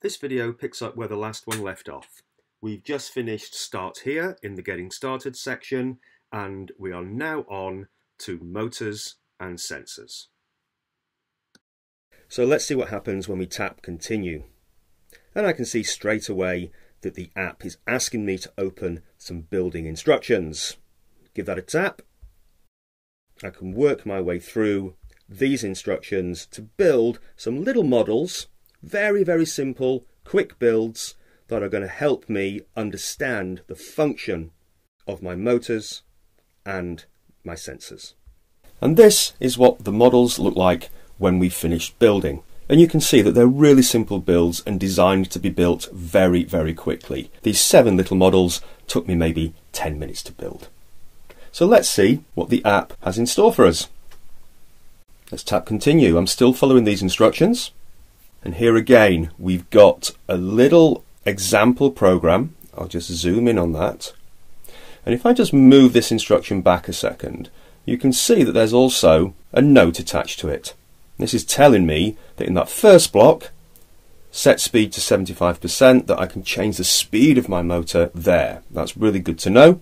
This video picks up where the last one left off. We've just finished Start Here in the Getting Started section, and we are now on to motors and sensors. So let's see what happens when we tap Continue. And I can see straight away that the app is asking me to open some building instructions. Give that a tap. I can work my way through these instructions to build some little models, very simple, quick builds that are going to help me understand the function of my motors and my sensors. And this is what the models look like when we've finished building. And you can see that they're really simple builds and designed to be built very quickly. These 7 little models took me maybe 10 minutes to build. So let's see what the app has in store for us. Let's tap Continue. I'm still following these instructions. And here again, we've got a little example program. I'll just zoom in on that. And if I just move this instruction back a second, you can see that there's also a note attached to it. This is telling me that in that first block, set speed to 75%, that I can change the speed of my motor there. That's really good to know.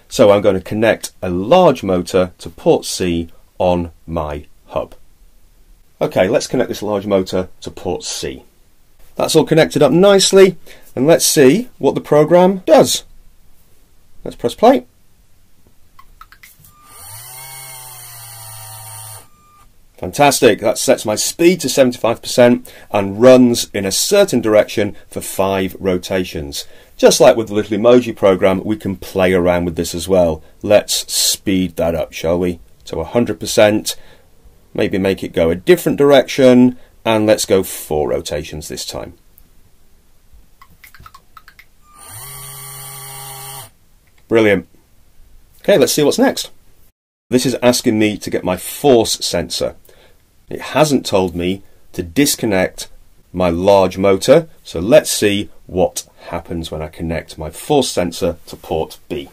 So I'm going to connect a large motor to port C on my hub. Okay, let's connect this large motor to port C. That's all connected up nicely, and let's see what the program does. Let's press play. Fantastic, that sets my speed to 75% and runs in a certain direction for 5 rotations. Just like with the little emoji program, we can play around with this as well. Let's speed that up, shall we, to 100%. Maybe make it go a different direction, and let's go 4 rotations this time. Brilliant. Okay, let's see what's next. This is asking me to get my force sensor. It hasn't told me to disconnect my large motor, so let's see what happens when I connect my force sensor to port B.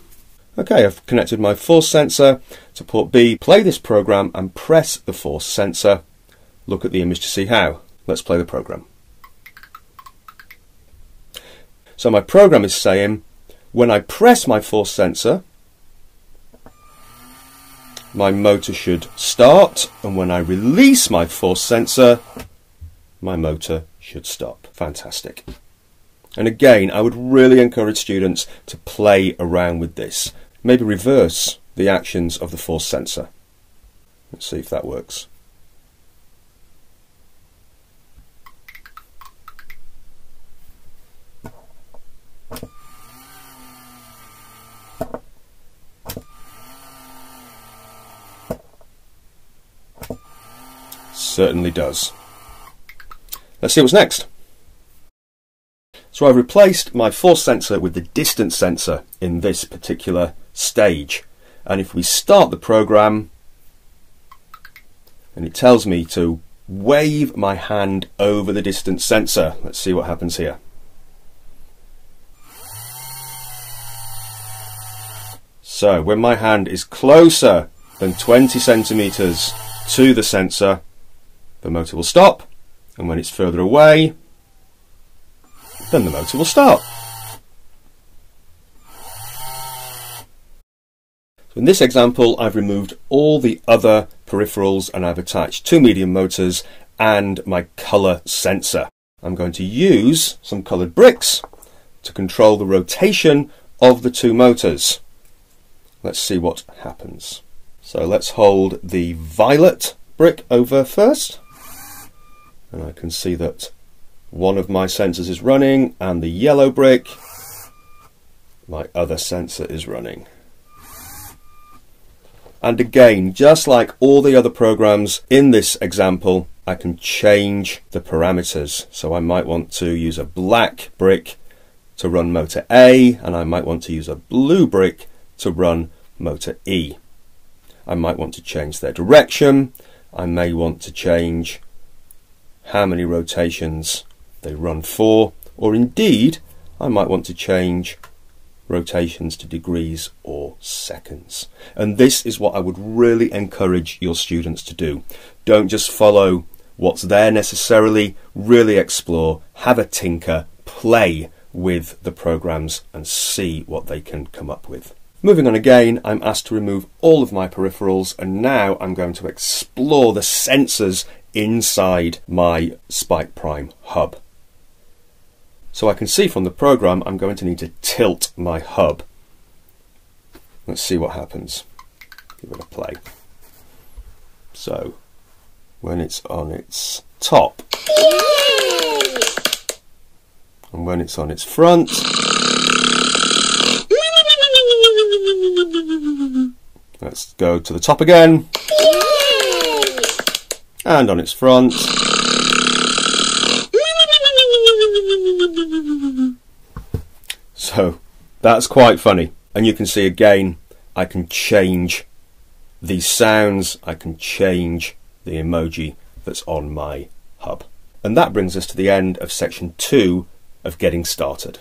Okay, I've connected my force sensor to port B. Play this program and press the force sensor. Look at the image to see how. Let's play the program. So my program is saying, when I press my force sensor, my motor should start, and when I release my force sensor, my motor should stop. Fantastic. And again, I would really encourage students to play around with this. Maybe reverse the actions of the force sensor. Let's see if that works. Certainly does. Let's see what's next. So I've replaced my force sensor with the distance sensor in this particular stage. And if we start the program, and it tells me to wave my hand over the distance sensor. Let's see what happens here. So when my hand is closer than 20 centimeters to the sensor, the motor will stop, and when it's further away, then the motor will start. So in this example, I've removed all the other peripherals and I've attached 2 medium motors and my colour sensor. I'm going to use some coloured bricks to control the rotation of the 2 motors. Let's see what happens. So let's hold the violet brick over first. And I can see that one of my sensors is running, and the yellow brick, my other sensor is running. And again, just like all the other programs in this example, I can change the parameters. So I might want to use a black brick to run motor A, and I might want to use a blue brick to run motor E. I might want to change their direction. I may want to change how many rotations they run for, or indeed I might want to change rotations to degrees or seconds. And this is what I would really encourage your students to do. Don't just follow what's there necessarily, really explore, have a tinker, play with the programs and see what they can come up with. Moving on again, I'm asked to remove all of my peripherals, and now I'm going to explore the sensors inside my Spike Prime hub. So I can see from the program I'm going to need to tilt my hub. Let's see what happens. Give it a play. So when it's on its top, and when it's on its front, let's go to the top again, and on its front, so that's quite funny. And you can see again, I can change these sounds, I can change the emoji that's on my hub. And that brings us to the end of section 2 of getting started.